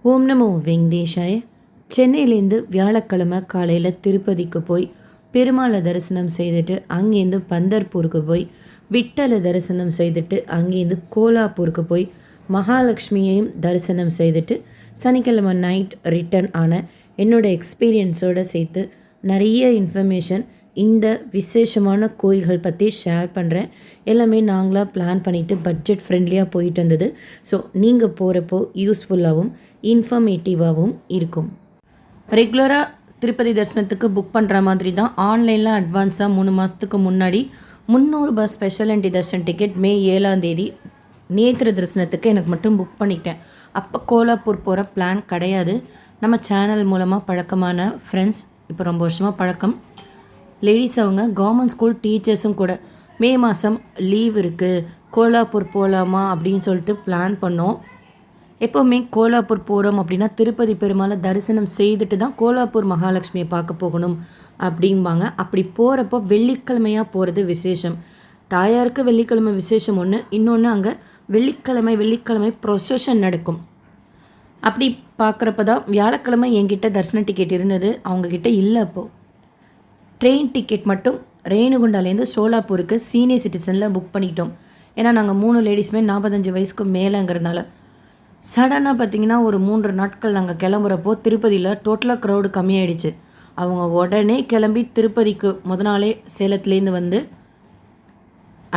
ஓம் நமோ வெங்கடேஷாய. சென்னையிலேருந்து வியாழக்கிழமை காலையில் திருப்பதிக்கு போய் பெருமாளை தரிசனம் செய்துட்டு அங்கேருந்து பந்தர்பூருக்கு போய் விட்டலை தரிசனம் செய்துட்டு அங்கேருந்து கோலாப்பூருக்கு போய் மகாலட்சுமியையும் தரிசனம் செய்துட்டு சனிக்கிழமை நைட் ரிட்டர்ன் ஆன என்னோடய எக்ஸ்பீரியன்ஸோடு சேர்த்து நிறைய இன்ஃபர்மேஷன் இந்த விசேஷமான கோயில்கள் பற்றி ஷேர் பண்ணுறேன். எல்லாமே நாங்களாக பிளான் பண்ணிவிட்டு பட்ஜெட் ஃப்ரெண்ட்லியாக போயிட்டு இருந்தது. ஸோ நீங்கள் போகிறப்போ யூஸ்ஃபுல்லாகவும் இன்ஃபர்மேட்டிவாகவும் இருக்கும். ரெகுலராக திருப்பதி தரிசனத்துக்கு புக் பண்ணுற மாதிரி தான் ஆன்லைனில் அட்வான்ஸாக 3 மாதத்துக்கு முன்னாடி 300 ரூபாய் ஸ்பெஷல் என்ட்ரி தர்ஷன் டிக்கெட் மே 7 நேத்திர தரிசனத்துக்கு எனக்கு மட்டும் புக் பண்ணிட்டேன். அப்போ கோலாப்பூர் போகிற பிளான் கிடையாது. நம்ம சேனல் மூலமாக பழக்கமான ஃப்ரெண்ட்ஸ், இப்போ ரொம்ப வருஷமாக பழக்கம் லேடிஸ், அவங்க கவர்மெண்ட் ஸ்கூல் டீச்சர்ஸும் கூட மே மாதம் லீவ் இருக்குது கோலாப்பூர் போகலாமா அப்படின்னு சொல்லிட்டு பிளான் பண்ணோம். எப்போவுமே கோலாப்பூர் போகிறோம் அப்படின்னா திருப்பதி பெருமாளை தரிசனம் செய்துட்டு தான் கோலாப்பூர் மகாலட்சுமியை பார்க்க போகணும் அப்படிம்பாங்க. அப்படி போகிறப்போ வெள்ளிக்கிழமையாக போகிறது விசேஷம். தாயாருக்கு வெள்ளிக்கிழமை விசேஷம் ஒன்று, இன்னொன்று அங்கே வெள்ளிக்கிழமை ப்ரொசஷன் நடக்கும். அப்படி பார்க்குறப்ப தான் வியாழக்கிழமை என்கிட்ட தரிசன டிக்கெட் இருந்தது, அவங்கக்கிட்ட இல்லை. அப்போது ட்ரெயின் டிக்கெட் மட்டும் ரேணுகுண்டாலேருந்து சோலாப்பூருக்கு சீனியர் சிட்டிசனில் புக் பண்ணிட்டோம். ஏன்னா நாங்கள் 3 லேடிஸுமே 45 வயசுக்கு மேலேங்கிறதுனால. சடனாக பார்த்திங்கன்னா ஒரு 3 நாட்கள் நாங்கள் கிளம்புறப்போ திருப்பதியில் டோட்டலாக க்ரௌடு கம்மியாயிடுச்சு. அவங்க உடனே கிளம்பி திருப்பதிக்கு நாளே சேலத்துலேருந்து வந்து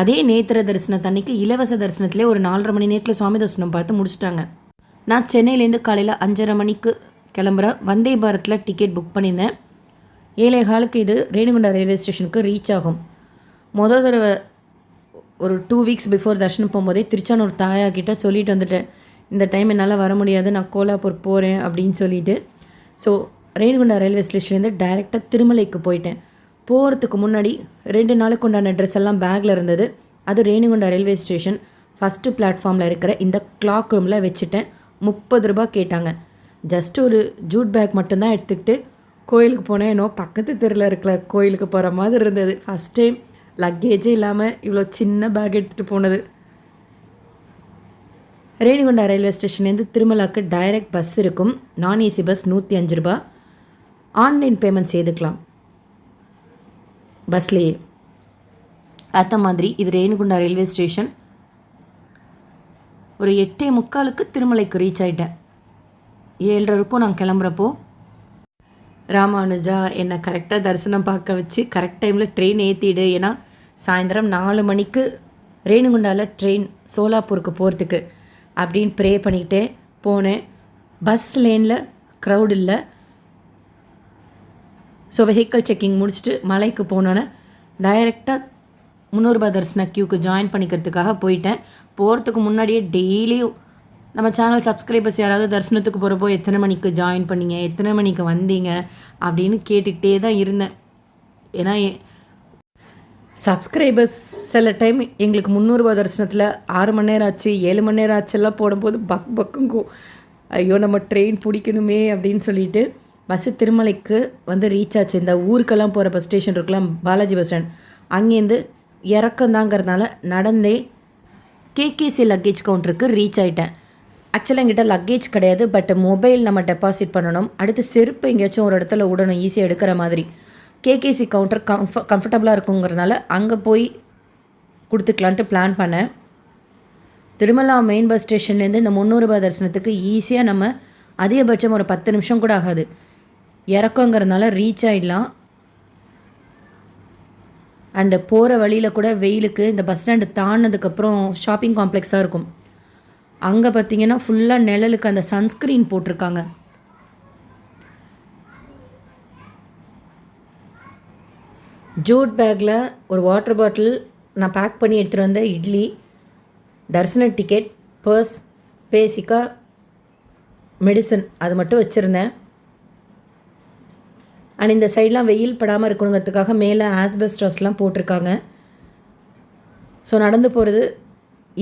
அதே நேத்திர தரிசனத்தன்னைக்கு இலவச தரிசனத்துலேயே ஒரு 4:30 மணி நேரத்தில் சுவாமி தரிசனம் பார்த்து முடிச்சிட்டாங்க. நான் சென்னையிலேருந்து காலையில் 5:30 மணிக்கு கிளம்புற வந்தே பாரத்தில் டிக்கெட் புக் பண்ணியிருந்தேன். 7:15 இது ரேணுகுண்டா ரயில்வே ஸ்டேஷனுக்கு ரீச் ஆகும். தடவை ஒரு 2 வீக்ஸ் பிஃபோர் தர்ஷனம் போகும்போதே திருச்சானூர் தாயார்கிட்ட சொல்லிட்டு வந்துட்டேன், இந்த டைம் என்னால் வர முடியாது, நான் கோலாப்பூர் போகிறேன் அப்படின்னு சொல்லிட்டு. ஸோ ரேணுகுண்டா ரயில்வே ஸ்டேஷன்லேருந்து டைரெக்டாக திருமலைக்கு போயிட்டேன். போகிறதுக்கு முன்னாடி 2 நாளுக்கு உண்டான ட்ரெஸ் எல்லாம் பேக்கில் இருந்தது. அது ரேணுகுண்டா ரயில்வே ஸ்டேஷன் ஃபஸ்ட்டு பிளாட்ஃபார்மில் இருக்கிற இந்த கிளாக் ரூமில் வச்சுட்டேன். 30 ரூபா கேட்டாங்க. ஜஸ்ட் ஒரு ஜூட் பேக் மட்டும்தான் எடுத்துக்கிட்டு கோயிலுக்கு போனேன். ஏன்னோ பக்கத்து தெருவில் இருக்கிற கோயிலுக்கு போகிற மாதிரி இருந்தது. ஃபஸ்ட் டைம் லக்கேஜே இல்லாமல் இவ்வளோ சின்ன பேக் எடுத்துகிட்டு போனது. ரேணுகுண்டா ரயில்வே ஸ்டேஷன்லேருந்து திருமலாக்கு டைரக்ட் பஸ் இருக்கும். நான் ஏசி பஸ் 105 ரூபா. ஆன்லைன் பேமெண்ட் செய்துக்கலாம் பஸ்லேயே. அந்த மாதிரி இது ரேணுகுண்டா ரயில்வே ஸ்டேஷன். ஒரு 8:45 திருமலைக்கு ரீச் ஆகிட்டேன். 7:30 நான் கிளம்புறப்போ ராமானுஜா என்னை கரெக்டாக தரிசனம் பார்க்க வச்சு கரெக்ட் டைமில் ட்ரெயின் ஏற்றிடு, ஏன்னா சாயந்தரம் 4 மணிக்கு ரேணுகுண்டாவில் ட்ரெயின் சோலாப்பூருக்கு போகிறதுக்கு அப்படின்னு ப்ரே பண்ணிக்கிட்டே போனேன். பஸ் லேனில் க்ரௌட் இல்லை. ஸோ வெஹிக்கிள் செக்கிங் முடிச்சுட்டு மலைக்கு போனோன்னே டைரெக்டாக 300 ரூபாய் தரிசன க்யூக்கு ஜாயின் பண்ணிக்கிறதுக்காக போயிட்டேன். போகிறதுக்கு முன்னாடியே டெய்லியும் நம்ம சேனல் சப்ஸ்கிரைபர்ஸ் யாராவது தரிசனத்துக்கு போகிறப்போ எத்தனை மணிக்கு ஜாயின் பண்ணிங்க, எத்தனை மணிக்கு வந்தீங்க அப்படின்னு கேட்டுக்கிட்டே தான் இருந்தேன். ஏன்னா சப்ஸ்கிரைபர்ஸ் சில டைம் எங்களுக்கு 300 ரூபாய் தரிசனத்தில் 6 மணி நேரம் ஆச்சு, 7 மணி நேரம் ஆச்செல்லாம் போடும்போது பக்குங்கும், ஐயோ நம்ம ட்ரெயின் பிடிக்கணுமே அப்படின்னு சொல்லிட்டு பஸ்ஸு திருமலைக்கு வந்து ரீச் ஆச்சு. இந்த ஊருக்கெல்லாம் போகிற பஸ் ஸ்டேஷன் இருக்கலாம், பாலாஜி பஸ் ஸ்டாண்ட், அங்கேருந்து இறக்கந்தாங்கிறதுனால நடந்தே கேகேசி லக்கேஜ் கவுண்டருக்கு ரீச் ஆகிட்டேன். ஆக்சுவலாக எங்கிட்ட லக்கேஜ் கிடையாது, பட் மொபைல் நம்ம டெபாசிட் பண்ணணும். அடுத்து செருப்பு எங்கேயாச்சும் ஒரு இடத்துல விடணும் ஈஸியாக எடுக்கிற மாதிரி. கேகேசி கவுண்டர் கம்ஃபர்டபுளாக இருக்குங்கிறதுனால அங்கே போய் கொடுத்துக்கலான்ட்டு பிளான் பண்ணேன். திருமலா மெயின் பஸ் ஸ்டேஷன்லேருந்து இந்த 300 ரூபாய் தரிசனத்துக்கு ஈஸியாக நம்ம அதிகபட்சம் ஒரு 10 நிமிஷம் கூட ஆகாது, இறக்கங்கிறதுனால ரீச் ஆகிடலாம். அண்டு போகிற வழியில் கூட வெயிலுக்கு இந்த பஸ் ஸ்டாண்டு தாண்டினதுக்கப்புறம் ஷாப்பிங் காம்ப்ளெக்ஸாக இருக்கும். அங்கே பார்த்திங்கன்னா ஃபுல்லாக நிழலுக்கு அந்த சன்ஸ்க்ரீன் போட்டிருக்காங்க. ஜூட் பேக்கில் ஒரு வாட்டர் பாட்டில் நான் பேக் பண்ணி எடுத்துகிட்டு வந்த இட்லி, தரிசன டிக்கெட், பர்ஸ், பேசிக்காக மெடிசன் அது மட்டும் வச்சுருந்தேன். அண்ட் இந்த சைட்லாம் வெயில் படாமல் இருக்கணுங்கிறதுக்காக மேலே ஆஸ்பெஸ்டாஸ்லாம் போட்டிருக்காங்க. ஸோ நடந்து போகிறது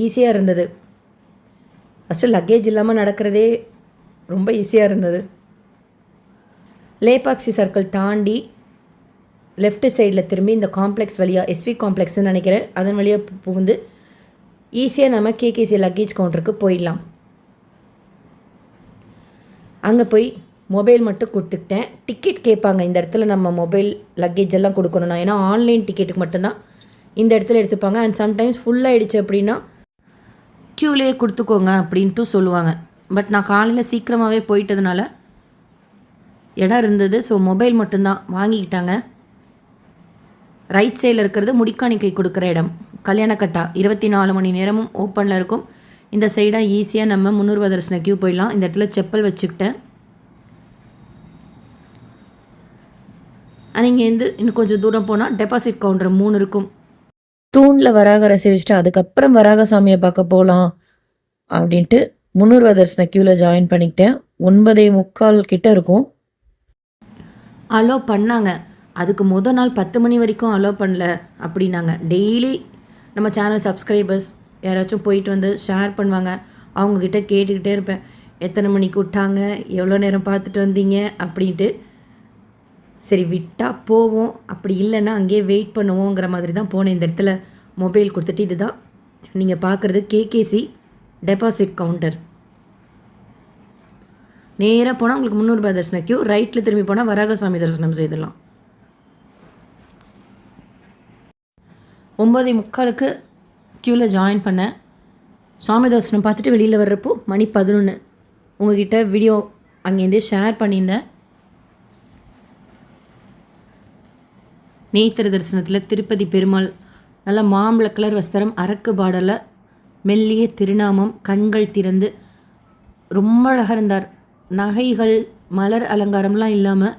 ஈஸியாக இருந்தது. ஃபஸ்ட்டு லக்கேஜ் இல்லாமல் நடக்கிறதே ரொம்ப ஈஸியாக இருந்தது. லேபாக்சி சர்க்கிள் தாண்டி லெஃப்ட் சைடில் திரும்பி இந்த காம்ப்ளெக்ஸ் வழியாக, எஸ்வி காம்ப்ளெக்ஸ்ன்னு நினைக்கிறேன், அதன் வழியாக புகுந்து ஈஸியாக நம்ம கேகேசி லக்கேஜ் கவுண்டருக்கு போயிடலாம். அங்கே போய் மொபைல் மட்டும் கொடுத்துக்கிட்டேன். டிக்கெட் கேட்பாங்க இந்த இடத்துல, நம்ம மொபைல் லக்கேஜ் எல்லாம் கொடுக்கணும்னா, ஏன்னா ஆன்லைன் டிக்கெட்டுக்கு மட்டும்தான் இந்த இடத்துல எடுத்துப்பாங்க. அண்ட் சம்டைம்ஸ் ஃபுல்லாகிடுச்சு அப்படின்னா க்யூலேயே கொடுத்துக்கோங்க அப்படின்ட்டு சொல்லுவாங்க. பட் நான் காலையில் சீக்கிரமாகவே போயிட்டதுனால இடம் இருந்தது. ஸோ மொபைல் மட்டும்தான் வாங்கிக்கிட்டாங்க. ரைட் சைடில் இருக்கிறது முடிக்காணிக்கை கொடுக்குற இடம். கல்யாணக்கட்டா 24 மணி நேரமும் ஓப்பனில் இருக்கும். இந்த சைடாக ஈஸியாக நம்ம முன்னூறு தரிசன க்யூ போயிடலாம். இந்த இடத்துல செப்பல் வச்சுக்கிட்டேன். அது இங்கேருந்து இன்னும் கொஞ்சம் தூரம் போனால் டெபாசிட் கவுண்டர் 3 இருக்கும். தூணில் வராக ரசி வச்சுட்டு அதுக்கப்புறம் வராக சாமியை பார்க்க போகலாம் அப்படின்ட்டு முன்னூறு தரிசன க்யூவில் ஜாயின் பண்ணிக்கிட்டேன். 9:45 கிட்ட இருக்கும். அலோ பண்ணாங்க. அதுக்கு முதல் நாள் 10 மணி வரைக்கும் அலோ பண்ணல அப்படின்னாங்க. டெய்லி நம்ம சேனல் சப்ஸ்கிரைபர்ஸ் யாராச்சும் போயிட்டு வந்து ஷேர் பண்ணுவாங்க. அவங்கக்கிட்ட கேட்டுக்கிட்டே இருப்பேன், எத்தனை மணிக்கு விட்டாங்க, எவ்வளோ நேரம் பார்த்துட்டு வந்தீங்க அப்படின்ட்டு. சரி விட்டால் போவோம், அப்படி இல்லைன்னா அங்கேயே வெயிட் பண்ணுவோங்கிற மாதிரி தான் போனேன். இந்த இடத்துல மொபைல் கொடுத்துட்டு, இதுதான் நீங்கள் பார்க்குறது கேகேசி டெபாசிட் கவுண்டர். நேராக போனால் உங்களுக்கு 300 ரூபாய் தரிசன க்யூ. ரைட்டில் திரும்பி போனால் வராகசாமி தரிசனம் செய்திடலாம். 9:45 க்யூவில் ஜாயின் பண்ணேன். சாமி தரிசனம் பார்த்துட்டு வெளியில் வர்றப்போ மணி 11. உங்ககிட்ட வீடியோ அங்கேருந்தே ஷேர் பண்ணியிருந்தேன். நேத்திர தரிசனத்தில் திருப்பதி பெருமாள் நல்ல மாம்பழ கலர் வஸ்திரம், அரக்கு பாடலை, மெல்லிய திருநாமம், கண்கள் திறந்து ரொம்ப அழகாக இருந்தார். நகைகள் மலர் அலங்காரம்லாம் இல்லாமல்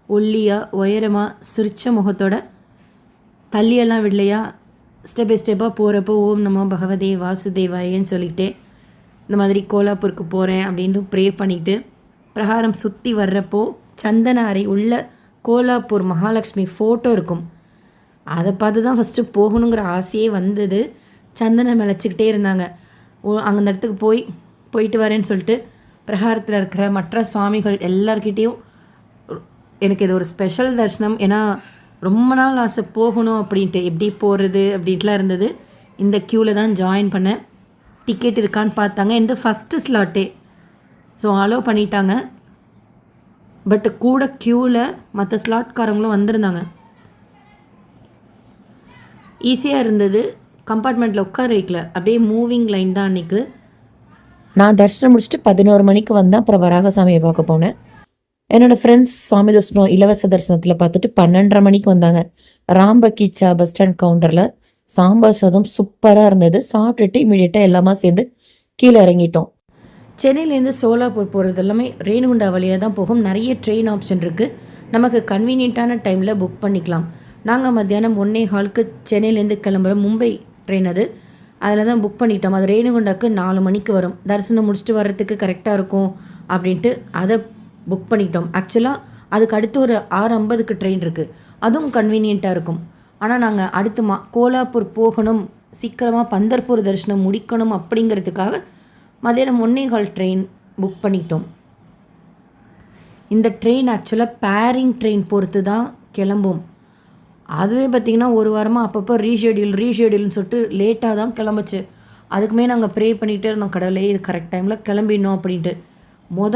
ஒல்லியாக உயரமாக சிரிச்ச முகத்தோட, தள்ளியெல்லாம் விடலையா, ஸ்டெப் பை ஸ்டெப்பாக போகிறப்போ ஓம் நமோ பகவதே வாசுதேவாயேன்னு சொல்லிக்கிட்டே இந்த மாதிரி கோலாப்பூருக்கு போகிறேன் அப்படின்ட்டு ப்ரே பண்ணிவிட்டு பிரகாரம் சுற்றி வர்றப்போ சந்தன அறை உள்ள கோலாப்பூர் மகாலட்சுமி ஃபோட்டோ இருக்கும். அதை பார்த்து தான் ஃபஸ்ட்டு போகணுங்கிற ஆசையே வந்தது. சந்தனம் விளைச்சிக்கிட்டே இருந்தாங்க. அந்த இடத்துக்கு போயிட்டு வரேன்னு சொல்லிட்டு பிரகாரத்தில் இருக்கிற மற்ற சுவாமிகள் எல்லார்கிட்டேயும் எனக்கு இது ஒரு ஸ்பெஷல் தரிசனம், ஏன்னா ரொம்ப நாள் ஆசை போகணும் அப்படின்ட்டு, எப்படி போகிறது அப்படின்ட்டுலாம் இருந்தது. இந்த க்யூவில் தான் ஜாயின் பண்ணேன். டிக்கெட் இருக்கான்னு பார்த்தாங்க. இந்த ஃபஸ்ட்டு ஸ்லாட்டே ஸோ அலோவ் பண்ணிட்டாங்க. பட் கூட க்யூவில் மற்ற ஸ்லாட்காரங்களும் வந்திருந்தாங்க. ஈஸியாக இருந்தது. கம்பார்ட்மெண்ட்டில் உட்கார வைக்கல, அப்படியே மூவிங் லைன் தான் அன்றைக்கு. நான் தரிசனம் முடிச்சுட்டு 11 மணிக்கு வந்தேன். அப்புறம் வராகசாமியை பார்க்க போனேன். என்னோடய ஃப்ரெண்ட்ஸ் சுவாமி தரிசனம் இலவச தரிசனத்தில் பார்த்துட்டு 12:30 மணிக்கு வந்தாங்க. ராம்பக்கீச்சா பஸ் ஸ்டாண்ட் கவுண்டரில் சாம்பார் சாதம் சூப்பராக இருந்தது. சாப்பிட்டுட்டு இமீடியட்டாக எல்லாமே சேர்ந்து கீழே இறங்கிட்டோம். சென்னையிலேருந்து சோலாப்பூர் போகிறது எல்லாமே ரேணுகுண்டா வழியாக தான் போகும். நிறைய ட்ரெயின் ஆப்ஷன் இருக்குது. நமக்கு கன்வீனியண்ட்டான டைமில் புக் பண்ணிக்கலாம். நாங்கள் மத்தியானம் 1:15க்கு சென்னையிலேருந்து கிளம்புற மும்பை ட்ரெயின் அதில் தான் புக் பண்ணிட்டோம். அது ரேணுகுண்டாக்கு 4 மணிக்கு வரும். தரிசனம் முடிச்சுட்டு வர்றதுக்கு கரெக்டாக இருக்கும் அப்படின்ட்டு அதை புக் பண்ணிட்டோம். ஆக்சுவலாக அதுக்கு அடுத்து ஒரு 6:50க்கு ட்ரெயின் இருக்குது, அதுவும் கன்வீனியண்ட்டாக இருக்கும். ஆனால் நாங்கள் அடுத்து கோலாப்பூர் போகணும், சீக்கிரமாக பந்தர்பூர் தரிசனம் முடிக்கணும் அப்படிங்கிறதுக்காக மதியானம் 1:15 ட்ரெயின் புக் பண்ணிட்டோம். இந்த ட்ரெயின் ஆக்சுவலாக பேரிங் ட்ரெயின் பொறுத்து தான் கிளம்பும். அதுவே பார்த்திங்கன்னா ஒரு வாரமாக அப்பப்போ ரீஷெடியூல்னு சொல்லிட்டு லேட்டாக தான் கிளம்புச்சு. அதுக்குமே நாங்கள் ப்ரே பண்ணிகிட்டே இருந்தோம், கடவுளே இது கரெக்ட் டைமில் கிளம்பிடணும் அப்படின்ட்டு.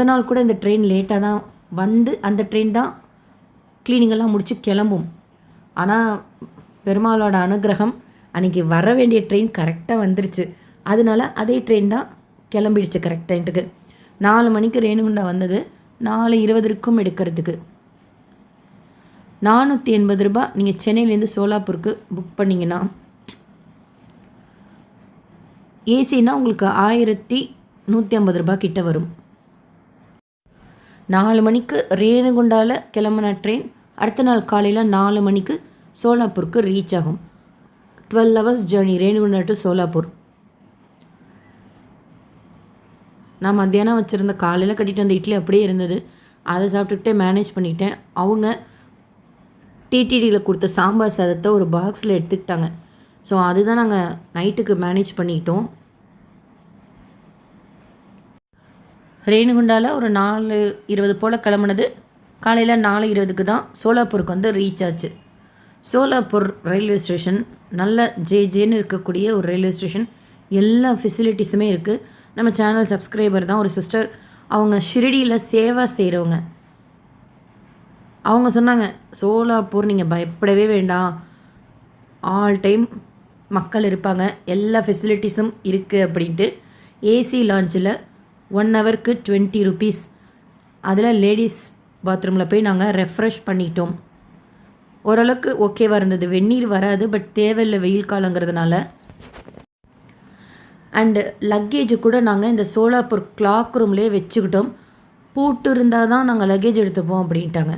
நாள் கூட இந்த ட்ரெயின் லேட்டாக தான் வந்து அந்த ட்ரெயின் தான் க்ளீனிங்கெல்லாம் முடித்து கிளம்பும். ஆனால் பெருமாளோட அனுகிரகம் அன்றைக்கி வர வேண்டிய ட்ரெயின் கரெக்டாக வந்துருச்சு. அதனால அதே ட்ரெயின் தான் கிளம்பிடுச்சு கரெக்ட் டைமுக்கு. 4 மணிக்கு ரேணுகுண்டா வந்தது, 4:20க்கும் எடுக்கிறதுக்கு. 480 ரூபாய் நீங்கள் சென்னையிலேருந்து சோலாப்பூருக்கு புக் பண்ணிங்கன்னா, ஏசினா உங்களுக்கு 1150 ரூபாய் கிட்ட வரும். 4 மணிக்கு ரேணுகுண்டாவில் கிளம்புன ட்ரெயின் அடுத்த நாள் காலையில் 4 மணிக்கு சோலாப்பூருக்கு ரீச் ஆகும். 12 hours journey Renigunta to Solapur. நான் மத்தியானம் வச்சுருந்த காலையில் கட்டிட்டு வந்த இட்லி அப்படியே இருந்தது. அதை சாப்பிட்டுக்கிட்டே மேனேஜ் பண்ணிட்டேன். அவங்க டிடிடியில் கொடுத்த சாம்பார் சாதத்தை ஒரு பாக்ஸில் எடுத்துக்கிட்டாங்க. ஸோ அதுதான் நாங்கள் நைட்டுக்கு மேனேஜ் பண்ணிக்கிட்டோம். ரேணுகுண்டாவில் ஒரு 4:20 போல் கிளம்புனது. காலையில் 4:20க்கு தான் சோலாப்பூருக்கு வந்து ரீச் ஆச்சு. சோலாப்பூர் ரயில்வே ஸ்டேஷன் நல்ல ஜேன்னு இருக்கக்கூடிய ஒரு ரயில்வே ஸ்டேஷன். எல்லா ஃபெசிலிட்டிஸுமே இருக்குது. நம்ம சேனல் சப்ஸ்கிரைபர் தான் ஒரு சிஸ்டர் அவங்க ஷிரடியில் சேவா செய்கிறவங்க. அவங்க சொன்னாங்க, சோலாப்பூர் நீங்கள் பயப்படவே வேண்டாம், ஆல் டைம் மக்கள் இருப்பாங்க, எல்லா ஃபெசிலிட்டிஸும் இருக்குது அப்படின்ட்டு. ஏசி லான்ச்சில் 1 ஹவருக்கு 20 ருபீஸ். அதில் லேடிஸ் பாத்ரூமில் போய் நாங்கள் ரெஃப்ரெஷ் பண்ணிட்டோம். ஓரளவுக்கு ஓகேவாக இருந்தது. வெந்நீர் வராது, பட் தேவையில்லை வெயில் காலங்கிறதுனால. அண்டு லக்கேஜு கூட நாங்கள் இந்த சோலாப்பூர் கிளாக் ரூம்லேயே வச்சுக்கிட்டோம். பூட்டு இருந்தால் தான் நாங்கள் லக்கேஜ் எடுத்துப்போம் அப்படின்ட்டாங்க.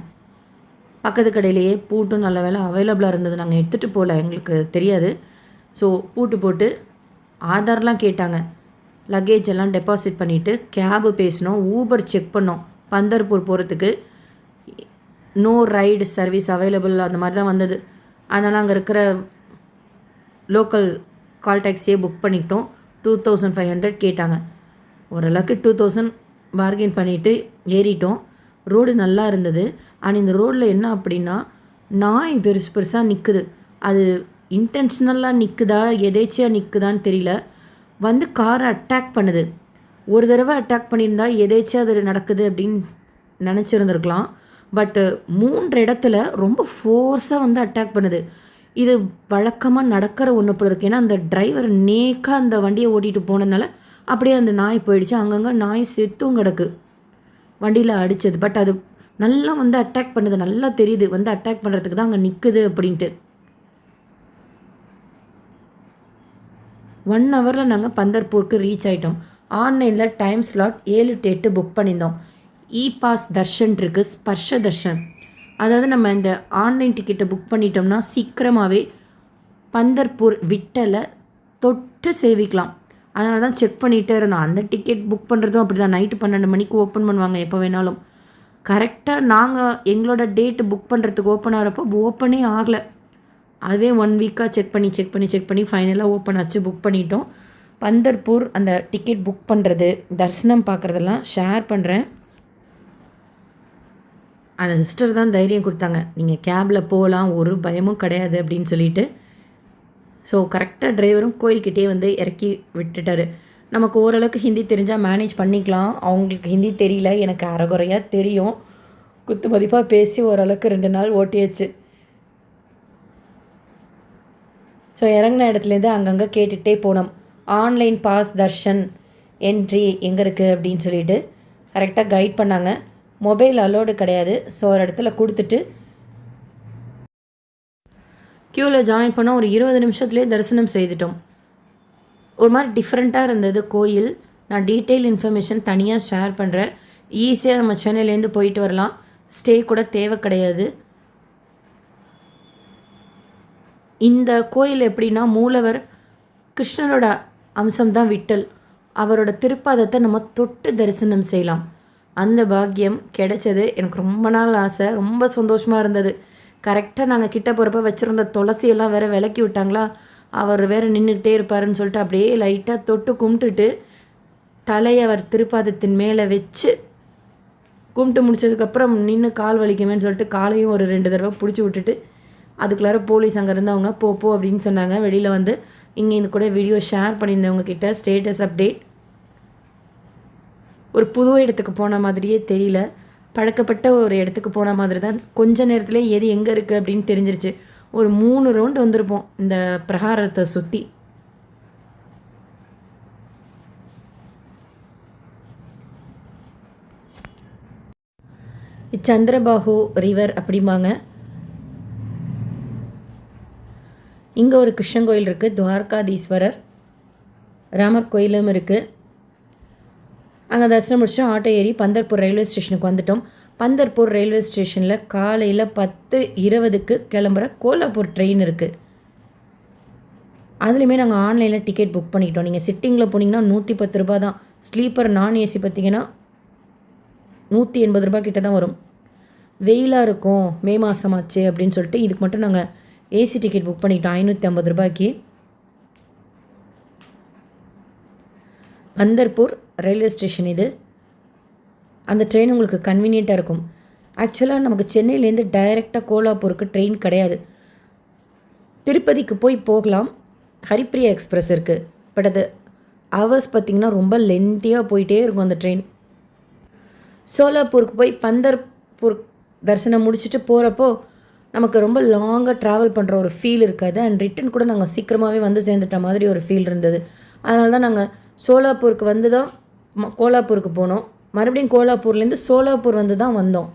பக்கத்து கடையிலேயே பூட்டும் நல்ல வேலை அவைலபிளாக இருந்தது. நாங்கள் எடுத்துகிட்டு போகல, எங்களுக்கு தெரியாது. ஸோ பூட்டு போட்டு ஆதார்லாம் கேட்டாங்க. லக்கேஜ் எல்லாம் டெபாசிட் பண்ணிவிட்டு கேபு பேசினோம், ஊபர் செக் பண்ணோம். பந்தர்பூர் போகிறதுக்கு நோ ரைடு சர்வீஸ் அவைலபிள் அந்த மாதிரி தான் வந்தது. அதனால் அங்கே இருக்கிற லோக்கல் கால் டாக்ஸியே புக் பண்ணிட்டோம். 2500 கேட்டாங்க. ஓரளவுக்கு 2000 பார்கெயின் பண்ணிவிட்டு ஏறிட்டோம். ரோடு நல்லா இருந்தது. ஆனால் இந்த ரோடில் என்ன அப்படின்னா, நாய் பெருசு பெருசாக நிற்குது. அது இன்டென்ஷனலாக நிற்குதா எதேச்சியாக நிற்குதான்னு தெரியல. வந்து காரை அட்டாக் பண்ணுது. ஒரு தடவை அட்டாக் பண்ணியிருந்தா எதேச்சியாக அது நடக்குது அப்படின்னு நினச்சிருந்துருக்கலாம். பட்டு 3 இடத்துல ரொம்ப ஃபோர்ஸாக வந்து அட்டாக் பண்ணுது. இது வழக்கமாக நடக்கிற ஒன்று போல இருக்கு. ஏன்னா அந்த டிரைவர் நேக்காக அந்த வண்டியை ஓட்டிகிட்டு போனதுனால அப்படியே அந்த நாய் போயிடுச்சு. அங்கங்கே நாய் செத்தும் கிடக்கு வண்டியில் அடித்தது. பட் அது நல்லா வந்து அட்டாக் பண்ணுது, நல்லா தெரியுது வந்து அட்டாக் பண்ணுறதுக்கு தான் அங்கே நிற்குது அப்படின்ட்டு. 1 ஹவரில் நாங்கள் பந்தர்பூருக்கு ரீச் ஆகிட்டோம். ஆன்லைனில் டைம் ஸ்லாட் 7 to 8 புக் பண்ணியிருந்தோம். இ பாஸ் தர்ஷன் இருக்குது, ஸ்பர்ஷ தர்ஷன். அதாவது நம்ம இந்த ஆன்லைன் டிக்கெட்டை புக் பண்ணிட்டோம்னா சீக்கிரமாகவே பந்தர்பூர் விட்டலை தொட்டு சேவிக்கலாம். அதனால தான் செக் பண்ணிகிட்டே இருந்தோம். அந்த டிக்கெட் புக் பண்ணுறதும் அப்படி தான், நைட்டு 12 மணிக்கு ஓப்பன் பண்ணுவாங்க எப்போ வேணாலும். கரெக்டாக நாங்கள் எங்களோட டேட்டு புக் பண்ணுறதுக்கு ஓப்பன் ஆகிறப்போ ஓப்பனே ஆகலை. அதுவே 1 வீக்காக செக் பண்ணி ஃபைனலாக ஓப்பன் ஆச்சு, புக் பண்ணிட்டோம். பந்தர்பூர் அந்த டிக்கெட் புக் பண்ணுறது, தரிசனம் பார்க்குறதெல்லாம் ஷேர் பண்ணுறேன். அந்த சிஸ்டர் தான் தைரியம் கொடுத்தாங்க, நீங்கள் கேபில் போகலாம், ஒரு பயமும் கிடையாது அப்படின்னு சொல்லிட்டு. ஸோ கரெக்டாக டிரைவரும் கோயில்கிட்டே வந்து இறக்கி விட்டுட்டார். நமக்கு ஓரளவுக்கு ஹிந்தி தெரிஞ்சால் மேனேஜ் பண்ணிக்கலாம். அவங்களுக்கு ஹிந்தி தெரியல, எனக்கு அரைகுறையாக தெரியும். குத்து மதிப்பாக பேசி ஓரளவுக்கு 2 நாள் ஓட்டியாச்சு. ஸோ இறங்கின இடத்துலேருந்து அங்கங்கே கேட்டுகிட்டே போனோம். ஆன்லைன் பாஸ் தர்ஷன் என்ட்ரி எங்கே இருக்குது அப்படின்னு சொல்லிட்டு கரெக்டாக கைட் பண்ணாங்க. மொபைல் அலோடு கிடையாது. ஸோ ஒரு இடத்துல கொடுத்துட்டு க்யூவில் ஜாயின் பண்ணால் ஒரு 20 நிமிஷத்துலேயே தரிசனம் செய்துட்டோம். ஒரு மாதிரி டிஃப்ரெண்ட்டாக இருந்தது கோயில். நான் டீட்டெயில் இன்ஃபர்மேஷன் தனியாக ஷேர் பண்ணுறேன். ஈஸியாக நம்ம சென்னையிலேருந்து போயிட்டு வரலாம், ஸ்டே கூட தேவை கிடையாது. இந்த கோயில் எப்படின்னா, மூலவர் கிருஷ்ணரோட அம்சம்தான் விட்டல். அவரோட திருப்பாதத்தை நம்ம தொட்டு தரிசனம் செய்யலாம். அந்த பாக்கியம் கிடைச்சது. எனக்கு ரொம்ப நாள் ஆசை, ரொம்ப சந்தோஷமாக இருந்தது. கரெக்டாக நாங்கள் கிட்ட போகிறப்ப வச்சுருந்த துளசியெல்லாம் வேறு விளக்கி விட்டாங்களா, அவர் வேறு நின்றுக்கிட்டே இருப்பாருன்னு சொல்லிட்டு அப்படியே லைட்டாக தொட்டு கும்பிட்டுட்டு தலையை அவர் திருப்பாதத்தின் மேலே வச்சு கும்பிட்டு முடிச்சதுக்கப்புறம் நின்று கால் வலிக்குமேன்னு சொல்லிட்டு காலையும் ஒரு 2 தடவை பிடிச்சி விட்டுட்டு, அதுக்குள்ளார போலீஸ் அங்கே இருந்தவங்க போ அப்படின்னு சொன்னாங்க. வெளியில் வந்து இங்கே இந்த கூட வீடியோ ஷேர் பண்ணியிருந்தவங்க கிட்ட ஸ்டேட்டஸ் அப்டேட். ஒரு புது இடத்துக்கு போன மாதிரியே தெரியல, பழக்கப்பட்ட ஒரு இடத்துக்கு போன மாதிரி தான். கொஞ்ச நேரத்தில் எது எங்கே இருக்குது அப்படின்னு தெரிஞ்சிருச்சு. ஒரு 3 ரவுண்டு வந்திருப்போம் இந்த பிரகாரத்தை சுற்றி. சந்திரபாகு ரிவர் அப்படிம்பாங்க. இங்கே ஒரு கிருஷ்ணன் கோயில் இருக்குது, துவாரகாதீஸ்வரர், ராமர் கோயிலும் இருக்குது. அங்கே தரிசனம் முடிச்சு ஆட்டோ ஏறி பந்தர்பூர் ரயில்வே ஸ்டேஷனுக்கு வந்துட்டோம். பந்தர்பூர் ரயில்வே ஸ்டேஷனில் காலையில் 10:20க்கு கிளம்புற கோலாப்பூர் ட்ரெயின் இருக்குது. அதுலேயுமே நாங்கள் ஆன்லைனில் டிக்கெட் புக் பண்ணிட்டோம். நீங்கள் சிட்டிங்கில் போனீங்கன்னா 110 ரூபா தான். ஸ்லீப்பர் நான் ஏசி பார்த்திங்கன்னா 180 ரூபா கிட்ட தான் வரும். வெயிலாக இருக்கும், மே மாதம் ஆச்சு அப்படின்னு சொல்லிட்டு இதுக்கு மட்டும் நாங்கள் ஏசி டிக்கெட் புக் பண்ணிட்டோம் 550 ரூபாய்க்கு. பந்தர்பூர் ரயில்வே ஸ்டேஷன் இது. அந்த ட்ரெயின் உங்களுக்கு கன்வீனியண்ட்டாக இருக்கும். ஆக்சுவலாக நமக்கு சென்னையிலேருந்து டைரெக்டாக கோலாப்பூருக்கு ட்ரெயின் கிடையாது. திருப்பதிக்கு போகலாம், ஹரிப்ரியா எக்ஸ்பிரஸ் இருக்குது. பட் அது ஹவர்ஸ் பார்த்திங்கன்னா ரொம்ப லென்த்தியாக போயிட்டே இருக்கும் அந்த ட்ரெயின். சோலாப்பூருக்கு போய் பந்தர்பூர் தரிசனம் முடிச்சுட்டு போகிறப்போ நமக்கு ரொம்ப லாங்காக ட்ராவல் பண்ணுற ஒரு ஃபீல் இருக்காது. அண்ட் ரிட்டன் கூட நாங்கள் சீக்கிரமாகவே வந்து சேர்ந்துட்ட மாதிரி ஒரு ஃபீல் இருந்தது. அதனால தான் நாங்கள் சோலாப்பூருக்கு வந்து தான் கோலாப்பூருக்கு போனோம். மறுபடியும் கோலாப்பூர்லேருந்து சோலாப்பூர் வந்து தான் வந்தோம்.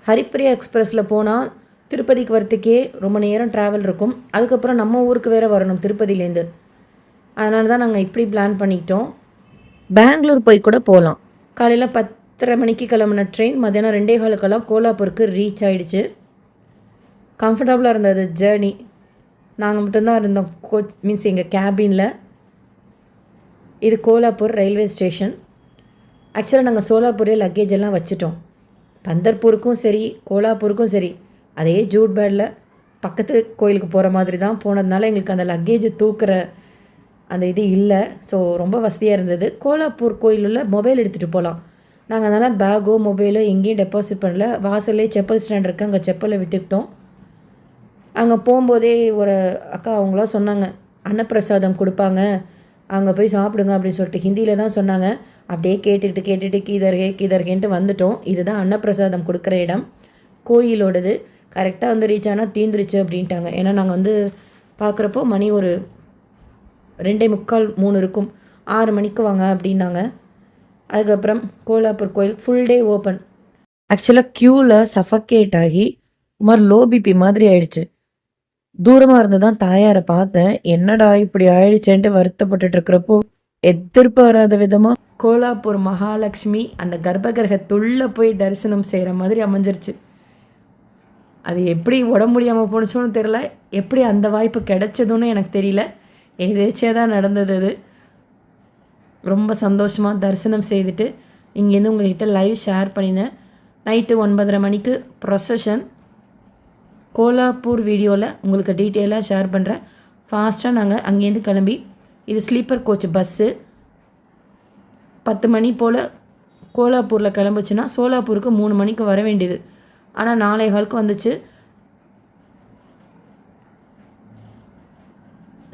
ஹரிப்பிரியா எக்ஸ்பிரஸில் போனால் திருப்பதிக்கு வரத்துக்கே ரொம்ப நேரம் ட்ராவல் இருக்கும். அதுக்கப்புறம் நம்ம ஊருக்கு வேறு வரணும் திருப்பதிலேருந்து. அதனால தான் நாங்கள் இப்படி பிளான் பண்ணிட்டோம். பெங்களூர் போய் கூட போகலாம். காலையில் 10:30 மணிக்கு கிளம்புன ட்ரெயின் மத்தியானம் 2:15 கோலாப்பூருக்கு ரீச் ஆகிடுச்சு. கம்ஃபர்டபுளாக இருந்தது ஜேர்னி. நாங்கள் மட்டும்தான் இருந்தோம் கோச் மீன்ஸ் எங்கள் கேபினில். இது கோலாப்பூர் ரயில்வே ஸ்டேஷன். ஆக்சுவலாக நாங்கள் சோலாப்பூரே லக்கேஜ் எல்லாம் வச்சுட்டோம். பந்தர்பூருக்கும் சரி கோலாப்பூருக்கும் சரி அதே ஜூட் பேடில் பக்கத்து கோயிலுக்கு போகிற மாதிரி தான் போனதுனால எங்களுக்கு அந்த லக்கேஜ் தூக்குற அந்த இது இல்லை. ஸோ ரொம்ப வசதியாக இருந்தது. கோலாப்பூர் கோயிலில் மொபைல் எடுத்துகிட்டு போகலாம். நாங்கள் அதனால் பேக்கோ மொபைலோ எங்கேயும் டெபாசிட் பண்ணல. வாசல்லே செப்பல் ஸ்டாண்ட் இருக்குது, அங்கே செப்பலை விட்டுக்கிட்டோம். அங்கே போகும்போதே ஒரு அக்கா அவங்களாம் சொன்னாங்க அன்னப்பிரசாதம் கொடுப்பாங்க, அங்கே போய் சாப்பிடுங்க அப்படின்னு சொல்லிட்டு ஹிந்தியில் தான் சொன்னாங்க. அப்படியே கேட்டுக்கிட்டு கீதர்கேன்ட்டு வந்துட்டோம். இதுதான் அன்னப்பிரசாதம் கொடுக்குற இடம் கோயிலோடது. கரெக்டாக வந்து ரீச் ஆனால் தீந்துருச்சு அப்படின்ட்டாங்க. ஏன்னா நாங்கள் வந்து பார்க்குறப்போ மணி ஒரு 2:45 3 இருக்கும். 6 மணிக்கு வாங்க அப்படின்னாங்க. அதுக்கப்புறம் கோலாப்பூர் கோயில் ஃபுல் டே ஓப்பன். ஆக்சுவலாக க்யூவில் சஃபக்கேட் ஆகி சுமார் லோ பிபி மாதிரி ஆயிடுச்சு. தூரமாக இருந்து தான் தாயாரை பார்த்தேன். என்னடா இப்படி ஆயிடுச்சேன்ட்டு வருத்தப்பட்டுட்டு இருக்கிறப்போ எதிர்பாராத விதமாக கோலாப்பூர் மகாலட்சுமி அந்த கர்ப்பகிரகத்துள்ளே போய் தரிசனம் செய்கிற மாதிரி அமைஞ்சிருச்சு. அது எப்படி உடம்பு முடியாமல் போணுச்சோன்னு தெரில, எப்படி அந்த வாய்ப்பு கிடைச்சதுன்னு எனக்கு தெரியல. எதேச்சியாக தான் நடந்தது. அது ரொம்ப சந்தோஷமாக தரிசனம் செய்துட்டு இங்கேருந்து உங்கள்கிட்ட லைவ் ஷேர் பண்ணினேன். நைட்டு 9:30 மணிக்கு ப்ரொசஷன். கோலாப்பூர் வீடியோவில் உங்களுக்கு டீட்டெயிலாக ஷேர் பண்ணுறேன். ஃபாஸ்ட்டாக நாங்கள் அங்கேருந்து கிளம்பி, இது ஸ்லீப்பர் கோச் பஸ்ஸு. 10 மணி போல் கோலாப்பூரில் கிளம்புச்சுன்னா சோலாப்பூருக்கு 3 மணிக்கு வர வேண்டியது. ஆனால் 4:15 வந்துச்சு.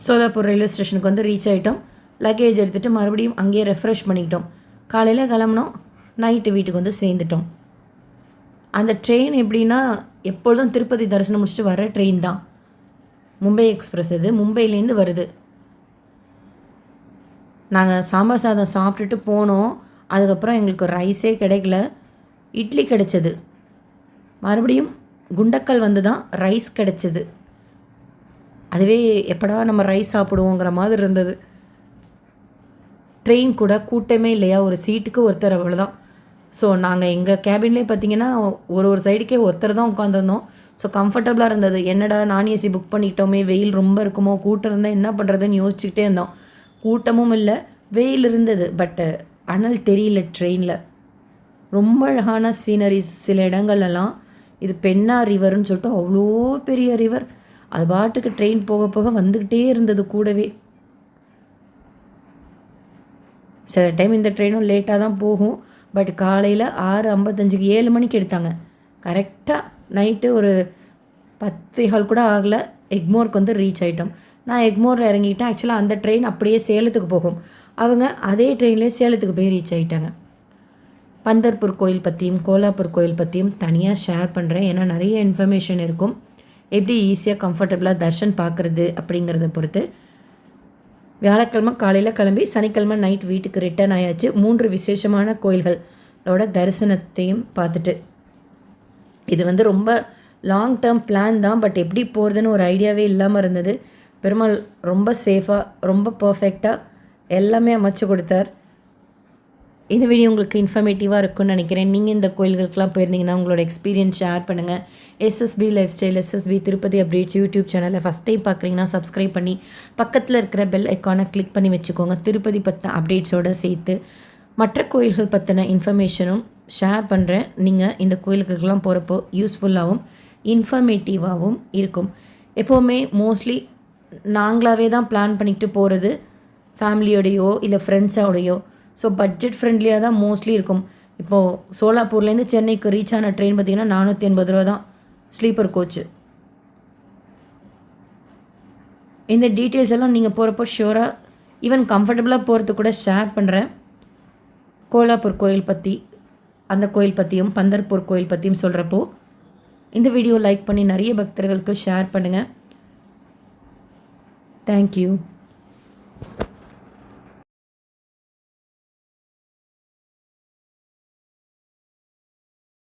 சோலாப்பூர் ரயில்வே ஸ்டேஷனுக்கு வந்து ரீச் ஆகிட்டோம். லக்கேஜ் எடுத்துகிட்டு மறுபடியும் அங்கேயே ரெஃப்ரெஷ் பண்ணிக்கிட்டோம். காலையில் கிளம்புனோம், நைட்டு வீட்டுக்கு வந்து சேர்ந்துட்டோம். அந்த ட்ரெயின் எப்படின்னா எப்பொழுதும் திருப்பதி தரிசனம் முடிச்சுட்டு வர ட்ரெயின் தான். மும்பை எக்ஸ்பிரஸ் இது, மும்பையிலேருந்து வருது. நாங்கள் சாம்பார் சாதம் சாப்பிட்டுட்டு போனோம். அதுக்கப்புறம் எங்களுக்கு ரைஸே கிடைக்கல, இட்லி கிடைச்சது. மறுபடியும் குண்டக்கல் வந்து தான் ரைஸ் கிடைச்சது. அதுவே எப்படா நம்ம ரைஸ் சாப்பிடுவோங்கிற மாதிரி இருந்தது. ட்ரெயின் கூட கூட்டமே இல்லையா, ஒரு சீட்டுக்கு ஒருத்தர், அவ்வளோதான். ஸோ நாங்கள் எங்கள் கேபின்லேயே பார்த்தீங்கன்னா ஒரு சைடுக்கே ஒருத்தர் தான் உட்காந்துருந்தோம். ஸோ கம்ஃபர்டபுளாக இருந்தது. என்னடா நான் ஏசி புக் பண்ணிட்டோமே, வெயில் ரொம்ப இருக்குமோ, கூட்டம் இருந்தால் என்ன பண்ணுறதுன்னு யோசிச்சுக்கிட்டே இருந்தோம். கூட்டமும் இல்லை, வெயில் இருந்தது, பட்டு அனல் தெரியல ட்ரெயினில். ரொம்ப அழகான சீனரிஸ். சில இடங்கள்லாம் இது பெண்ணா ரிவர்னு சொல்லிட்டு அவ்வளோ பெரிய ரிவர், அது பாட்டுக்கு ட்ரெயின் போக போக வந்துக்கிட்டே இருந்தது கூடவே. சில டைம் இந்த ட்ரெயினும் லேட்டாக தான் போகும். பட் காலையில் 6:55க்கு 7 மணிக்கு எடுத்தாங்க. கரெக்டாக நைட்டு ஒரு 10:15 கூட ஆகலை, எக்மோருக்கு வந்து ரீச் ஆகிட்டோம். நான் எக்மோரில் இறங்கிட்டேன். ஆக்சுவலாக அந்த ட்ரெயின் அப்படியே சேலத்துக்கு போகும். அவங்க அதே ட்ரெயின்லேயே சேலத்துக்கு போய் ரீச் ஆகிட்டாங்க. பந்தர்பூர் கோயில் பற்றியும் கோலாப்பூர் கோயில் பற்றியும் தனியாக ஷேர் பண்ணுறேன். ஏன்னா நிறைய இன்ஃபர்மேஷன் இருக்கும். எப்படி ஈஸியாக கம்ஃபர்டபுளாக தர்ஷன் பார்க்குறது அப்படிங்கிறத பொறுத்து. வியாழக்கிழமை காலையில் கிளம்பி சனிக்கிழமை நைட் வீட்டுக்கு ரிட்டர்ன் ஆயாச்சு. 3 விசேஷமான கோயில்களோட தரிசனத்தையும் பார்த்துட்டு. இது வந்து ரொம்ப லாங் டேர்ம் பிளான் தான், பட் எப்படி போகிறதுன்னு ஒரு ஐடியாவே இல்லாமல் இருந்தது. பெருமாள் ரொம்ப சேஃபாக ரொம்ப பர்ஃபெக்டாக எல்லாமே அமைச்சு கொடுத்தார். இந்த வீடியோ உங்களுக்கு இன்ஃபர்மேட்டிவாக இருக்கும்னு நினைக்கிறேன். நீங்கள் இந்த கோயில்களுக்கெலாம் போயிருந்தீங்கன்னா உங்களோட எக்ஸ்பீரியன்ஸ் ஷேர் பண்ணுங்கள். SSP lifestyle, SSP Tirupati updates YouTube சேனலை ஃபஸ்ட் டைம் பார்க்குறீங்கன்னா சப்ஸ்கிரைப் பண்ணி பக்கத்தில் இருக்கிற பெல் ஐக்கானை கிளிக் பண்ணி வச்சுக்கோங்க. திருப்பதி பற்றின அப்டேட்ஸோடு சேர்த்து மற்ற கோயில்கள் பற்றின இன்ஃபர்மேஷனும் ஷேர் பண்ணுறேன். நீங்கள் இந்த கோயிலுக்கெல்லாம் போகிறப்போ யூஸ்ஃபுல்லாகவும் இன்ஃபர்மேட்டிவாகவும் இருக்கும். எப்போவுமே மோஸ்ட்லி நாங்களாகவே தான் பிளான் பண்ணிக்கிட்டு போகிறது, ஃபேமிலியோடையோ இல்லை ஃப்ரெண்ட்ஸோடையோ. ஸோ பட்ஜெட் ஃப்ரெண்ட்லியாக தான் மோஸ்ட்லி இருக்கும். இப்போது சோலாப்பூர்லேருந்து சென்னைக்கு ரீச் ஆன ட்ரெயின் பார்த்திங்கன்னா 480 ரூபா தான் ஸ்லீப்பர் கோச்சு. இந்த டீட்டெயில்ஸ் எல்லாம் நீங்கள் போகிறப்போ ஷியோராக ஈவன் கம்ஃபர்டபுளாக போகிறதுக்கு கூட ஷேர் பண்ணுறேன். கோலாப்பூர் கோயில் பற்றி அந்த கோயில் பற்றியும் பந்தர்பூர் கோயில் பற்றியும் சொல்கிறப்போ இந்த வீடியோ லைக் பண்ணி நிறைய பக்தர்களுக்கு ஷேர் பண்ணுங்கள். தேங்க்யூ.